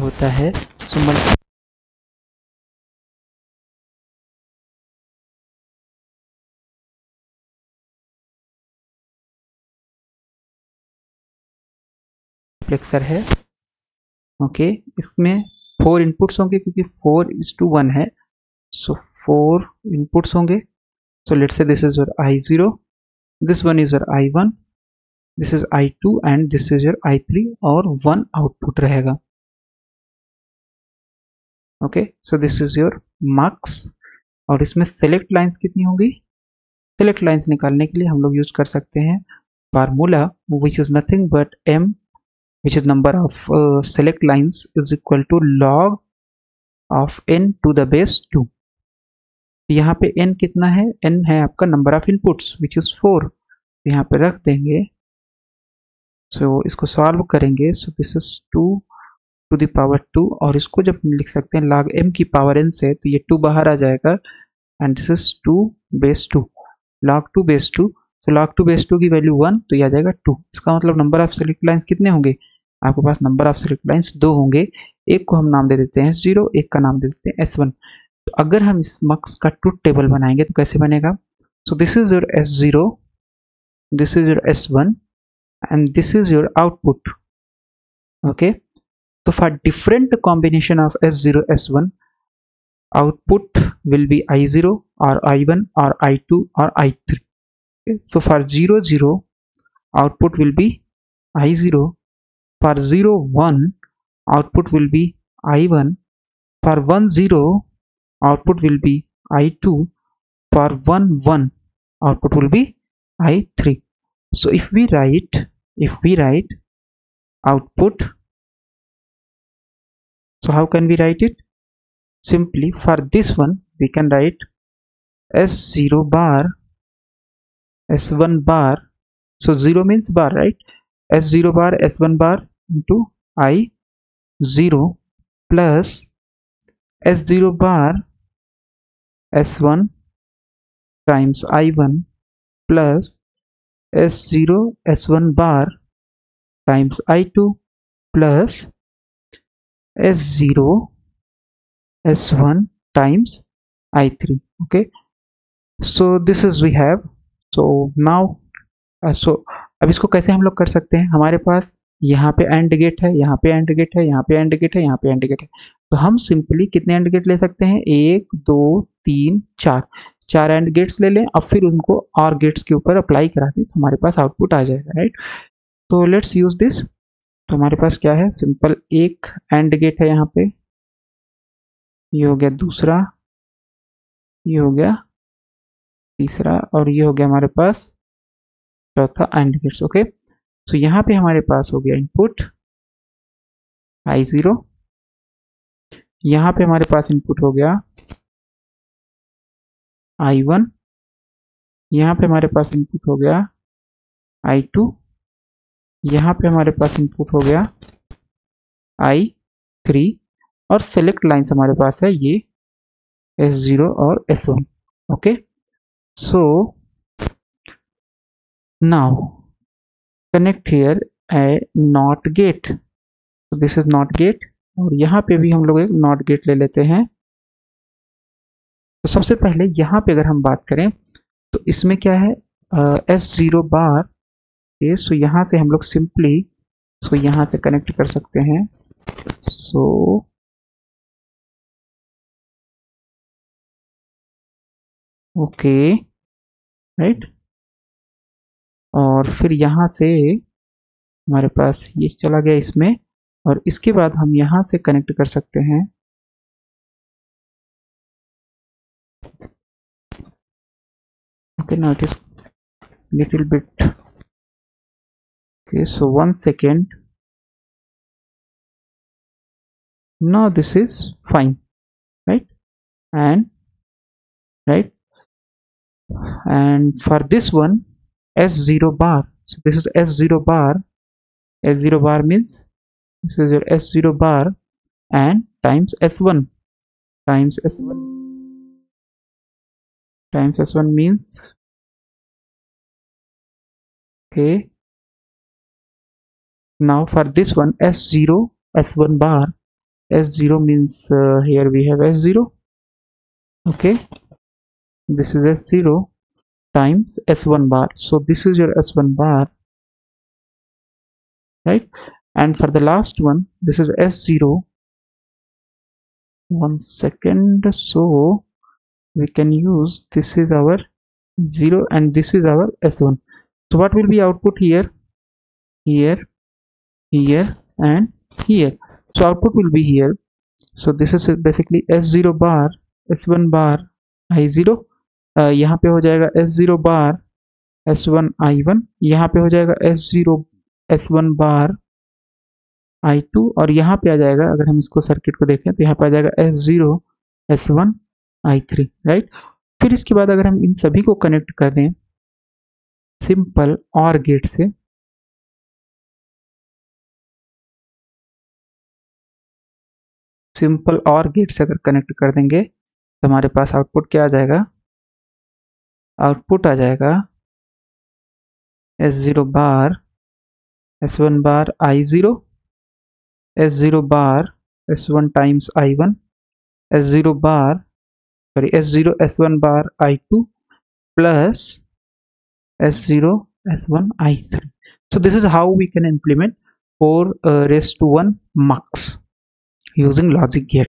होता है सो मल्टीप्लेक्सर है। ओके, इसमें 4 इनपुट्स होंगे क्योंकि 4:1 है, सो 4 इनपुट्स होंगे। So let's say this is your I0, this one is your I1, this is I2 and this is your I3 और 1 आउटपुट रहेगा। Okay, so this is your marks. और इसमें सेलेक्ट लाइंस कितनी होंगी? सेलेक्ट लाइंस निकालने के लिए हम लोग यूज कर सकते हैं formula which is nothing but m which is number of select lines is equal to log of n to the base 2। यहाँ पे n कितना है? n है आपका number of inputs which is 4, यहाँ पे रख देंगे। सो इसको सॉल्व करेंगे, so this is 2 to the power 2 और इसको जब लिख सकते हैं log m की पावर n से तो ये 2 बाहर आ जाएगा and this is 2 base 2 log 2 base 2। So log 2 base 2 की वैल्यू 1 तो ये आ जाएगा 2। इसका मतलब नंबर ऑफ सेलेक्ट लाइंस कितने होंगे? आपके पास नंबर ऑफ सेलेक्ट लाइंस 2 होंगे। एक को हम नाम दे देते हैं S0, एक का नाम दे देते हैं S1। तो अगर हम इस मार्क्स का ट्रुथ टेबल बनाएंगे तो कैसे बनेगा? सो this is your S0, this is your S1 and this is your output. Okay, so for different combination of S0 S1 output will be I0 or I1 or I2 or I3। okay? So for 0 0 output will be I0, for 0 1 output will be I1, for 1 0 output will be I2, for 1 1 output will be I3। so if we write output, so how can we write it? Simply for this one we can write S0 bar S1 bar, so 0 means bar, right? S0 bar S1 bar into I0 plus S0 bar S1 times I1 plus S0 S1 bar times I2 plus S0 S1 times I3। okay, so this is we have। so now so अब इसको कैसे हम लोग कर सकते हैं? हमारे पास यहाँ पे एंड गेट है, यहाँ पे एंड गेट है, यहाँ पे एंड गेट है, यहाँ पे एंड गेट है। तो हम सिंपली कितने एंड गेट ले सकते हैं? 1 2 3 4, 4 एंड गेट्स ले लें और फिर उनको और गेट्स के ऊपर अप्लाई करा दें तो हमारे पास आउटपुट आ जाएगा, राइट? तो लेट्स यूज दिस। तो हमारे पास क्या है? सिंपल एक एंड गेट है यहाँ पे, ये हो गया दूसरा, ये हो गया तीसरा और ये हो गया हमारे पास चौथा एंड गेट्स। ओके, सो यहाँ पे हमारे पास हो गया इनपुट I0, यहाँ पे हमारे पास इनपुट हो गया I1, यहाँ पे हमारे पास इनपुट हो गया I2, यहाँ पे हमारे पास इनपुट हो गया I3 और सेलेक्ट लाइंस हमारे पास है ये S0 और S1। Okay, so now connect here A not gate. तो दिस इज नॉट गेट और यहाँ पे भी हम लोग एक नॉट गेट ले लेते हैं। तो सबसे पहले यहाँ पे अगर हम बात करें तो इसमें क्या है? S0 बार। सो यहाँ से हम लोग सिंपली इसको यहाँ से कनेक्ट कर सकते हैं। सो ओके, राइट, और फिर यहाँ से हमारे पास ये चला गया इसमें और इसके बाद हम यहाँ से कनेक्ट कर सकते हैं। okay, now it is little bit okay, so 1 second, now this is fine, right? And for this one S0 bar, so this is S0 bar, S0 bar means this is your S0 bar and times S1 times S1 times S1 means okay, now for this one S0 S1 bar S0 means here we have S0. Okay, this is S0 times S1 bar. So this is your S1 bar, right? And for the last one, this is S0. 1 second. So we can use, this is our 0 and this is our S1. So what will be output here? Here, here and here. So output will be here. So this is basically S0 bar, S1 bar, I0. यहाँ पे हो जाएगा S0 बार, S1 I1. यहाँ पे हो जाएगा S0 S1 बार I2 और यहाँ पे आ जाएगा, अगर हम इसको सर्किट को देखें तो यहाँ पे आ जाएगा S0 S1 I3, राइट। फिर इसके बाद अगर हम इन सभी को कनेक्ट कर दें सिंपल OR गेट से, सिंपल OR गेट से अगर कनेक्ट कर देंगे तो हमारे पास आउटपुट क्या आ जाएगा? आउटपुट आ जाएगा S0 bar S1 bar I0, S0 bar S1 times I1, S0 bar S0 S1 bar I2 plus S0 S1 I3. So this is how we can implement 4 raised to 1 mux using logic gate.